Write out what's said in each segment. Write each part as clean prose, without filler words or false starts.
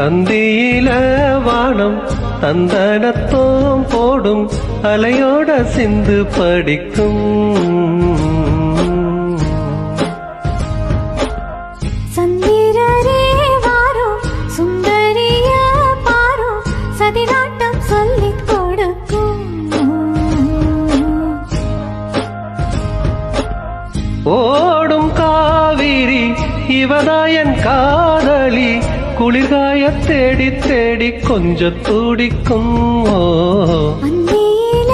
அந்தியில வானம் தந்தனத்தோம் போடும் அலையோட சிந்து படிக்கும். சந்திரரே வாரும் சுந்தரிய பாரும் சதிராட்டம் சொல்லிக் கொடுக்கும். ஓடும் காவிரி இவதாயன் காதலி குளிர்காய தேடி தேடி கொஞ்சம் துடிக்கும். அந்தியில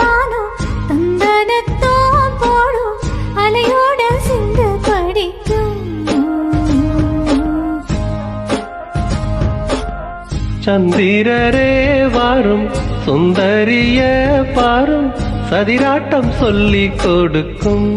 வானம் தந்தனத்தோம் போடும் அலையோட சிந்து படிக்கும். சந்திரரே வாரும் சுந்தரிய பாரும் சதிராட்டம் சொல்லிக் கொடுக்கும்.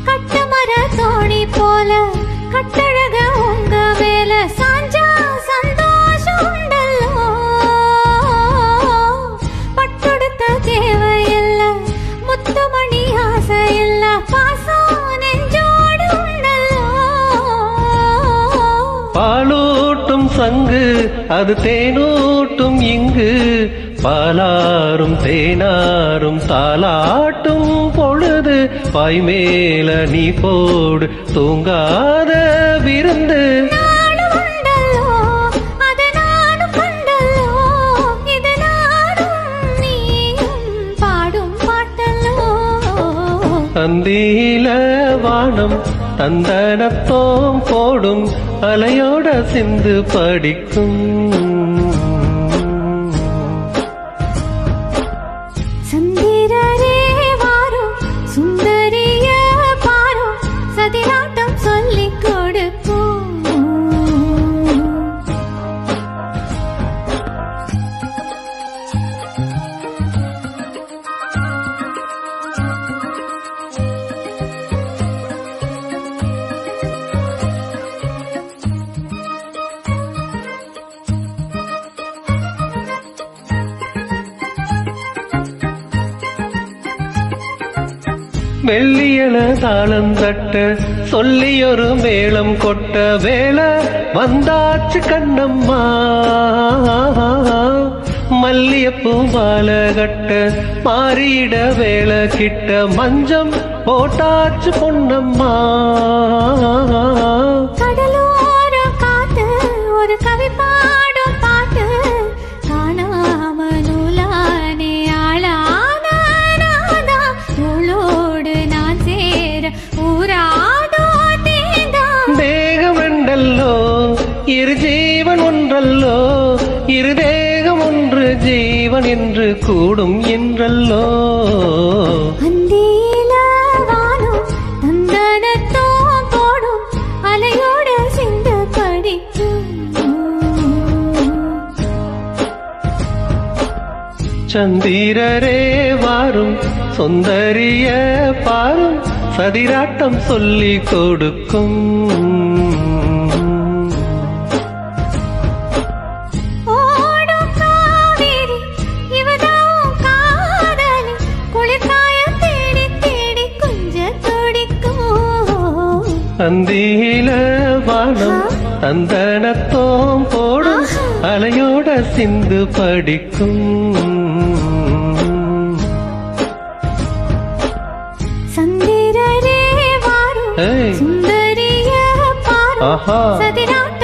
கட்டமர தோணி போல கட்டழக உங்க மேல சாஞ்சா சந்தோஷம் உண்டல்லோ. பட்டொடுத்த தேவையில்ல முத்துமணி ஆசையில்ல பாசம் நெஞ்சோடு உண்டல்லோ. பாலூட்டும் சங்கு அது தேனூட்டும் இங்கு பாலாரும் தேனாரும் தாலாட்டும் பொழுது பாய்மேல நீ போடு தூங்காத விருந்து. நானும் உண்டல்லோ அது நானும் கண்டல்லோ இது நானும் நீயும் பாடும் பாட்டல்லோ. அந்தியில வானம் தந்தனத்தோம் போடும் அலையோட சிந்து படிக்கும். சந்திரரே வாரும் சுந்தரிய பாரும் சதிராட்டம் சொல்லிக் கொடுக்கும். வெள்ளியல தாளம் தட்ட சொல்லியொரு மேளம் கொட்ட வேளை வந்தாச்சு கண்ணம்மா. மல்லியப்பூ மாலை கட்ட மாறிட வேளை கிட்ட மஞ்சம் போட்டாச்சு பொன்னம்மா. கடலோர காத்து ஒரு கவி பாடும் பாட்டு காணாம நூலானே ஆளான நாதா. நூலோடு நான் சேர ஊராதோ தேதா. தேகமெண்டல்லோ இரு ஜீவன் ஒன்றல்லோ இரு தேகம் ஒன்று ஜீவன் என்று கூடும் என்றல்லோ. அந்தியில வானம் தந்தனத்தோம் போடும் அலையோட சிந்து படிக்கும். சந்திரரே வாரும் சுந்தரிய பாரும் சதிராட்டம் சொல்லிக் கொடுக்கும். ஓடும் காவிரி இவதாவும் காதலி குளிர்காய தேடி தேடி கொஞ்சம் துடிக்கும். அந்தியில வானம் தந்தனத்தோம் போடும் அலையோட சிந்து படிக்கும். சந்திரரே வாரும் ஏய். சுந்தரிய பாரும் ஆஹா. சதிராட்டம்